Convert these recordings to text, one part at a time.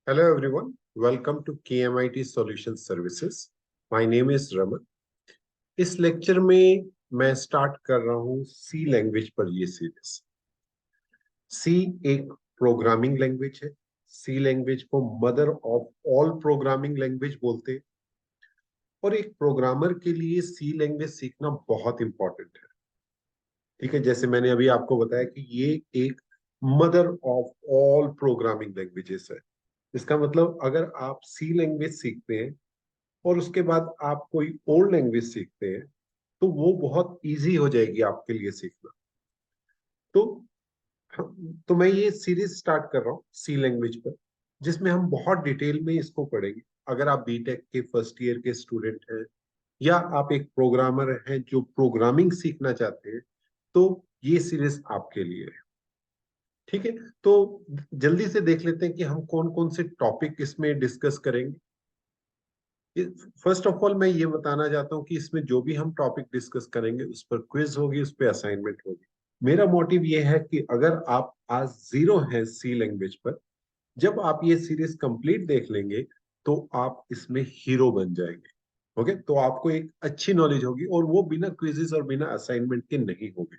Hello everyone, welcome to KMIT Solution Services. My name is Raman. इस lecture में मैं start कर रहा हूँ सी लैंग्वेज पर ये सीरीज। सी एक प्रोग्रामिंग लैंग्वेज है। सी लैंग्वेज को mother of all programming language बोलते हैं और एक प्रोग्रामर के लिए सी लैंग्वेज सीखना बहुत इंपॉर्टेंट है। ठीक है, जैसे मैंने अभी आपको बताया कि ये एक mother of all programming languages है। इसका मतलब अगर आप सी लैंग्वेज सीखते हैं और उसके बाद आप कोई और लैंग्वेज सीखते हैं तो वो बहुत इजी हो जाएगी आपके लिए सीखना। तो तो मैं ये सीरीज स्टार्ट कर रहा हूँ सी लैंग्वेज पर, जिसमें हम बहुत डिटेल में इसको पढ़ेंगे। अगर आप बीटेक के फर्स्ट ईयर के स्टूडेंट हैं या आप एक प्रोग्रामर हैं जो प्रोग्रामिंग सीखना चाहते हैं तो ये सीरीज आपके लिए है। ठीक है, तो जल्दी से देख लेते हैं कि हम कौन कौन से टॉपिक इसमें डिस्कस करेंगे। फर्स्ट ऑफ ऑल मैं ये बताना चाहता हूँ कि इसमें जो भी हम टॉपिक डिस्कस करेंगे उस पर क्विज होगी, उस पर असाइनमेंट होगी। मेरा मोटिव ये है कि अगर आप आज जीरो हैं सी लैंग्वेज पर, जब आप ये सीरीज कंप्लीट देख लेंगे तो आप इसमें हीरो बन जाएंगे। ओके, तो आपको एक अच्छी नॉलेज होगी और वो बिना क्विजेस और बिना असाइनमेंट के नहीं होगी।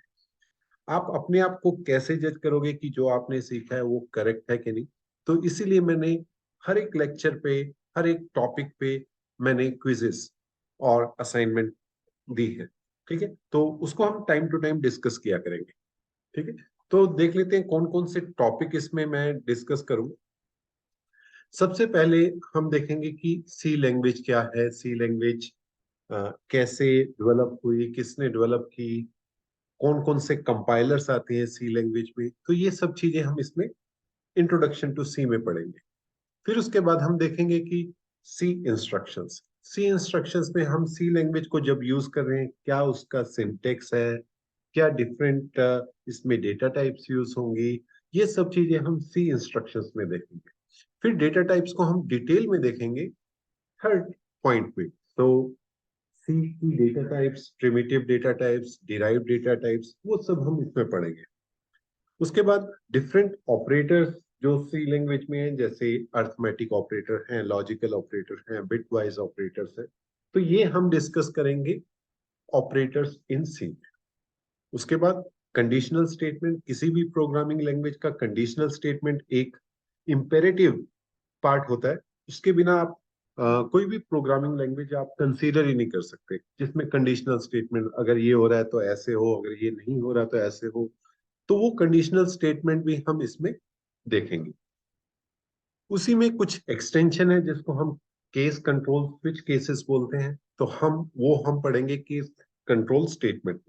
आप अपने आप को कैसे जज करोगे कि जो आपने सीखा है वो करेक्ट है कि नहीं? तो इसीलिए मैंने हर एक लेक्चर पे, हर एक टॉपिक पे मैंने क्विजेस और असाइनमेंट दी है। ठीक है, तो उसको हम टाइम टू टाइम डिस्कस किया करेंगे। ठीक है, तो देख लेते हैं कौन कौन से टॉपिक इसमें मैं डिस्कस करूँ। सबसे पहले हम देखेंगे कि सी लैंग्वेज क्या है, सी लैंग्वेज कैसे डेवलप हुई, किसने डेवलप की, कौन कौन से कंपाइलर्स आते हैं सी लैंग्वेज में। तो ये सब चीजें हम इसमें इंट्रोडक्शन टू सी में पढ़ेंगे। फिर उसके बाद हम देखेंगे कि सी इंस्ट्रक्शंस, सी इंस्ट्रक्शंस में हम सी लैंग्वेज को जब यूज कर रहे हैं क्या उसका सिंटेक्स है, क्या डिफरेंट इसमें डेटा टाइप्स यूज होंगी, ये सब चीजें हम सी इंस्ट्रक्शंस में देखेंगे। फिर डेटा टाइप्स को हम डिटेल में देखेंगे थर्ड पॉइंट में। तो सी की data types, primitive data types, derived data types, वो सब हम इसमें पढ़ेंगे। उसके बाद डिफरेंट ऑपरेटर्स जो सी लैंग्वेज में है, जैसे अर्थमेटिक ऑपरेटर हैं, लॉजिकल ऑपरेटर हैं, बिटवाइज ऑपरेटर्स हैं, तो ये हम डिस्कस करेंगे ऑपरेटर्स इन सी। उसके बाद कंडीशनल स्टेटमेंट, किसी भी प्रोग्रामिंग लैंग्वेज का कंडीशनल स्टेटमेंट एक इंपेरेटिव पार्ट होता है। उसके बिना आप कोई भी प्रोग्रामिंग लैंग्वेज आप कंसीडर ही नहीं कर सकते, जिसमें कंडीशनल स्टेटमेंट अगर ये हो रहा है तो ऐसे हो, अगर ये नहीं हो रहा तो ऐसे हो। तो वो कंडीशनल स्टेटमेंट भी हम इसमें देखेंगे। उसी में कुछ एक्सटेंशन है जिसको हम केस कंट्रोल स्विच केसेस बोलते हैं, तो हम पढ़ेंगे केस कंट्रोल स्टेटमेंट।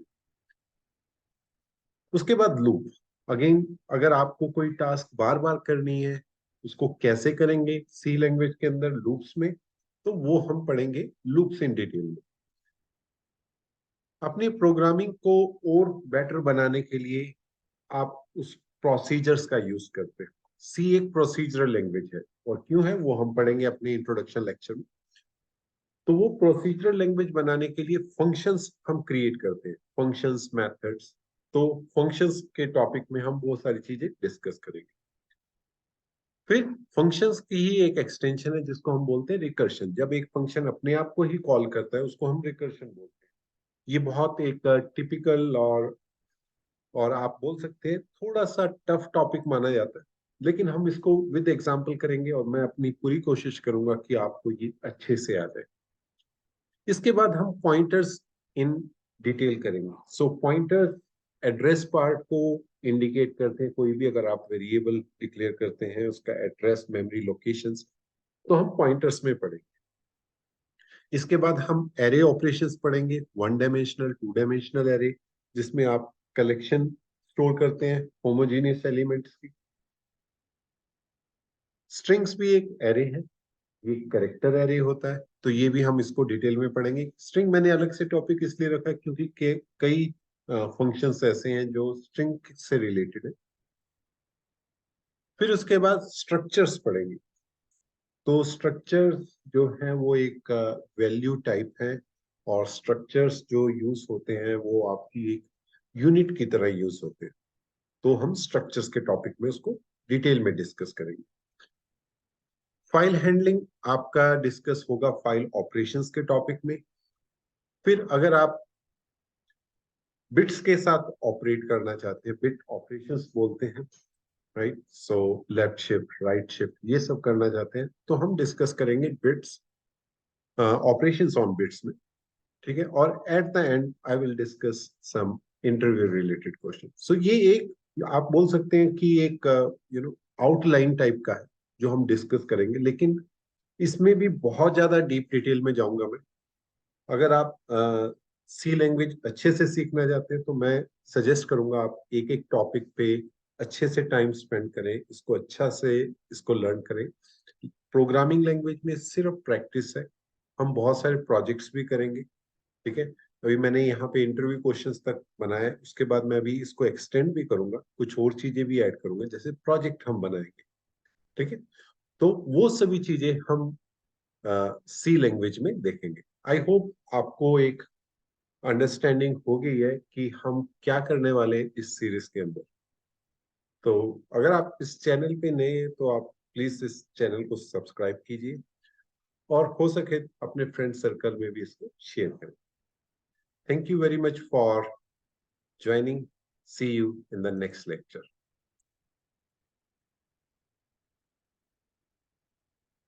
उसके बाद लूप, अगेन अगर आपको कोई टास्क बार बार करनी है उसको कैसे करेंगे सी लैंग्वेज के अंदर लूप्स में, तो वो हम पढ़ेंगे लूप्स इन डिटेल में। अपने प्रोग्रामिंग को और बेटर बनाने के लिए आप उस प्रोसीजर्स का यूज करते हैं। सी एक प्रोसीजरल लैंग्वेज है और क्यों है वो हम पढ़ेंगे अपने इंट्रोडक्शन लेक्चर में। तो वो प्रोसीजरल लैंग्वेज बनाने के लिए फंक्शंस हम क्रिएट करते हैं, फंक्शंस, मेथड्स। तो फंक्शंस के टॉपिक में हम वो सारी चीजें डिस्कस करेंगे। फिर फंक्शंस की ही एक एक्सटेंशन है जिसको हम बोलते हैं रिकर्शन। जब एक फंक्शन अपने आप को ही कॉल करता है उसको हम रिकर्शन बोलते हैं। ये बहुत एक टिपिकल और आप बोल सकते हैं थोड़ा सा टफ टॉपिक माना जाता है, लेकिन हम इसको विद एग्जांपल करेंगे और मैं अपनी पूरी कोशिश करूंगा कि आपको ये अच्छे से आ जाए। इसके बाद हम पॉइंटर्स इन डिटेल करेंगे। सो पॉइंटर्स एड्रेस पार्ट को इंडिकेट करते हैं। कोई भी अगर आप वेरिएबल डिक्लेयर करते हैं उसका एड्रेस, मेमोरी लोकेशंस, तो हम पॉइंटर्स में पढ़ेंगे। इसके बाद हम एरे ऑपरेशंस पढ़ेंगे, one dimensional, two dimensional array, जिसमें आप कलेक्शन स्टोर करते हैं होमोजेनियस एलिमेंट्स की। स्ट्रिंग्स भी एक एरे है, ये कैरेक्टर एरे होता है, तो ये भी हम इसको डिटेल में पढ़ेंगे। स्ट्रिंग मैंने अलग से टॉपिक इसलिए रखा है क्योंकि कई फंक्शंस ऐसे हैं जो स्ट्रिंग से रिलेटेड है। फिर उसके बाद स्ट्रक्चर्स पढ़ेंगे। तो स्ट्रक्चर्स जो हैं वो एक वैल्यू टाइप है और स्ट्रक्चर्स जो यूज होते हैं वो आपकी एक यूनिट की तरह यूज होते हैं। तो हम स्ट्रक्चर्स के टॉपिक में उसको डिटेल में डिस्कस करेंगे। फाइल हैंडलिंग आपका डिस्कस होगा फाइल ऑपरेशंस के टॉपिक में। फिर अगर आप बिट्स के साथ ऑपरेट करना चाहते हैं, बिट ऑपरेशंस बोलते हैं, right, so left shift right shift ये सब करना चाहते हैं, तो हम डिस्कस करेंगे बिट्स, ऑपरेशंस ऑन बिट्स में, ठीक है। और at the end I will discuss some interview related question. So ये एक, आप बोल सकते हैं कि एक आउटलाइन टाइप का है जो हम डिस्कस करेंगे, लेकिन इसमें भी बहुत ज्यादा डीप डिटेल में जाऊंगा मैं। अगर आप सी लैंग्वेज अच्छे से सीखना चाहते हैं तो मैं सजेस्ट करूंगा आप एक एक टॉपिक पे अच्छे से टाइम स्पेंड करें, इसको अच्छा से इसको लर्न करें। प्रोग्रामिंग लैंग्वेज में सिर्फ प्रैक्टिस है, हम बहुत सारे प्रोजेक्ट्स भी करेंगे, ठीक है। अभी मैंने यहाँ पे इंटरव्यू क्वेश्चंस तक बनाया है, उसके बाद मैं अभी इसको एक्सटेंड भी करूंगा, कुछ और चीजें भी ऐड करूंगा, जैसे प्रोजेक्ट हम बनाएंगे, ठीक है। तो वो सभी चीजें हम सी लैंग्वेज में देखेंगे। आई होप आपको एक अंडरस्टैंडिंग हो गई है कि हम क्या करने वाले हैं इस सीरीज के अंदर। तो अगर आप इस चैनल पे नए हैं तो आप प्लीज इस चैनल को सब्सक्राइब कीजिए, और हो सके अपने फ्रेंड सर्कल में भी इसको शेयर करें। Thank you very much for joining. See you in the next lecture.